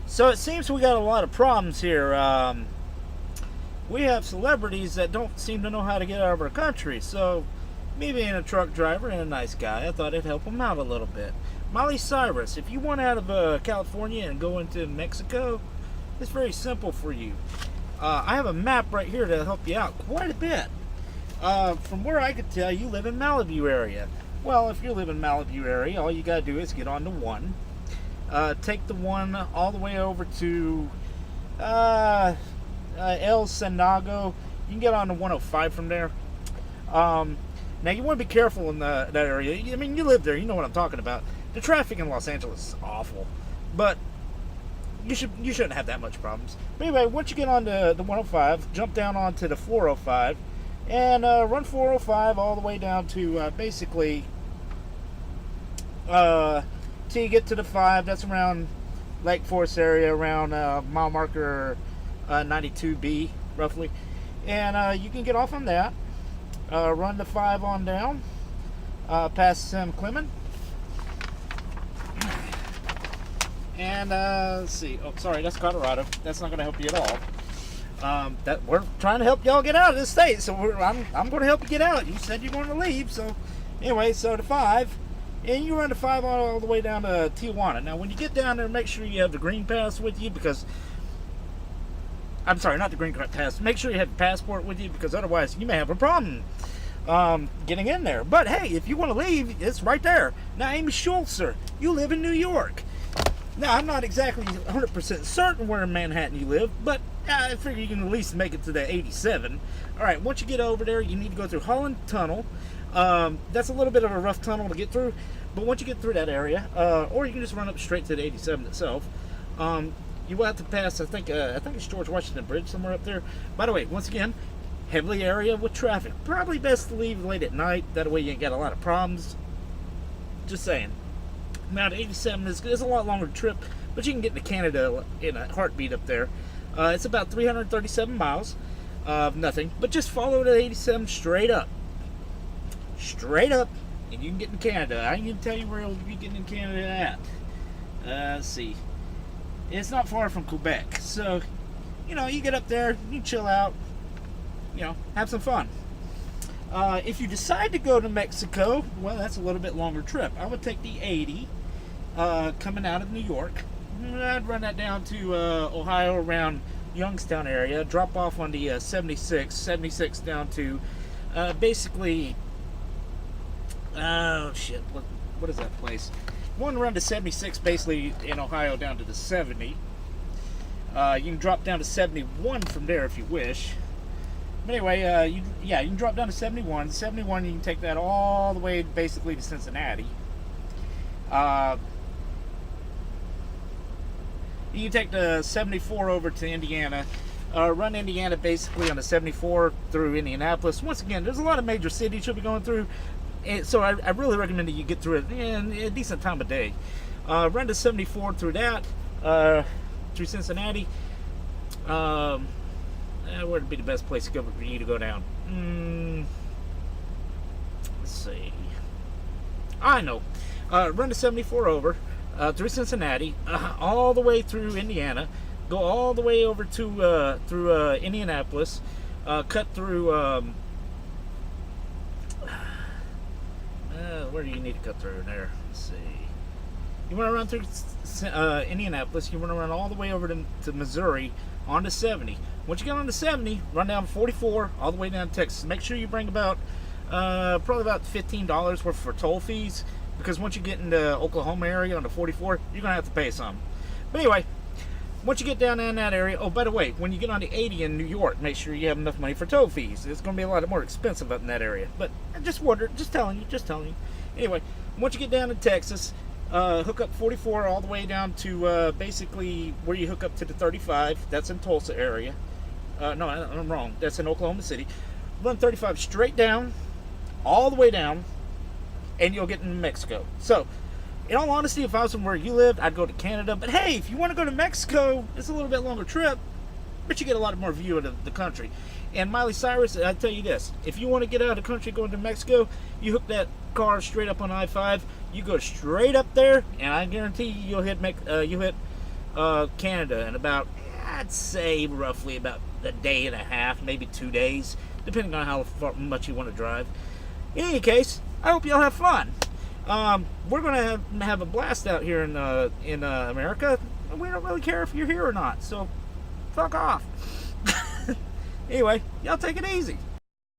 So it seems we got a lot of problems here. We have celebrities that don't seem to know how to get out of our country. So, me being a truck driver and a nice guy, I thought I'd help them out a little bit. Miley Cyrus, if you want out of California and go into Mexico, it's very simple for you. I have a map right here to help you out quite a bit. From where I could tell, you live in Malibu area. Well, if you live in Malibu area, all you gotta do is get on the one. Take the one all the way over to El Cenago. You can get on the 105 from there. Now you want to be careful in that area. I mean, you live there, you know what I'm talking about. The traffic in Los Angeles is awful, but you shouldn't have that much problems. But anyway, once you get on the 105, jump down onto the 405, and run 405 all the way down to basically till you get to the 5. That's around Lake Forest area, around mile marker 92B roughly, and you can get off on that. Run the 5 on down past San Clemente. And let's see. Oh, sorry, that's Colorado. That's not going to help you at all. That we're trying to help y'all get out of this state, so I'm going to help you get out. You said you wanted to leave, so anyway, so the 5, and you run the 5 all the way down to Tijuana. Now, when you get down there, make sure you have the green pass with you, because I'm sorry, not the green pass. Make sure you have the passport with you, because otherwise you may have a problem getting in there. But hey, if you want to leave, it's right there. Now, Amy Schultzer, you live in New York. Now, I'm not exactly 100% certain where in Manhattan you live, but I figure you can at least make it to the 87. All right, once you get over there, you need to go through Holland Tunnel. That's a little bit of a rough tunnel to get through, but once you get through that area, or you can just run up straight to the 87 itself. You will have to pass, I think it's George Washington Bridge somewhere up there. By the way, once again, heavily area with traffic. Probably best to leave late at night. That way you ain't got a lot of problems. Just saying. Now, the 87 is a lot longer trip, but you can get to Canada in a heartbeat up there. It's about 337 miles of nothing, but just follow the 87 straight up. Straight up, and you can get in Canada. I can even tell you where you'll be getting in Canada at. Let's see. It's not far from Quebec, so, you know, you get up there, you chill out, you know, have some fun. If you decide to go to Mexico, well, that's a little bit longer trip. I would take the 80 coming out of New York. I'd run that down to Ohio around Youngstown area, drop off on the 76 down to basically, oh shit, what is that place? One run to 76 basically in Ohio down to the 70. You can drop down to 71 from there if you wish. But anyway, you can drop down to 71. 71, you can take that all the way basically to Cincinnati. You can take the 74 over to Indiana. Run Indiana basically on the 74 through Indianapolis. Once again, there's a lot of major cities you'll be going through. And so I really recommend that you get through it in a decent time of day. Run to 74 through that, through Cincinnati. Where would be the best place to go for you to go down? Let's see. I know. Run to 74 over, through Cincinnati, all the way through Indiana. Go all the way over to through Indianapolis. Cut through. Where do you need to cut through there? Let's see. You want to run through Indianapolis. You want to run all the way over to Missouri onto 70. Once you get onto 70, run down 44 all the way down to Texas. Make sure you bring about probably about $15 worth for toll fees, because once you get into Oklahoma area on the 44, you're gonna have to pay some. But anyway, once you get down in that area, oh, by the way, when you get on the 80 in New York, make sure you have enough money for toll fees. It's going to be a lot more expensive up in that area. But I just wondered, just telling you. Anyway, once you get down to Texas, hook up 44 all the way down to basically where you hook up to the 35. That's in Tulsa area. No, I'm wrong. That's in Oklahoma City. Run 35 straight down, all the way down, and you'll get into Mexico. So, in all honesty, if I was from where you lived, I'd go to Canada. But hey, if you want to go to Mexico, it's a little bit longer trip, but you get a lot more view of the country. And Miley Cyrus, I tell you this, if you want to get out of the country going to Mexico, you hook that car straight up on I-5, you go straight up there, and I guarantee you'll hit Canada in about, I'd say, roughly about a day and a half, maybe 2 days, depending on how much you want to drive. In any case, I hope y'all have fun. We're gonna have a blast out here in America. We don't really care if you're here or not, so fuck off. Anyway, y'all take it easy.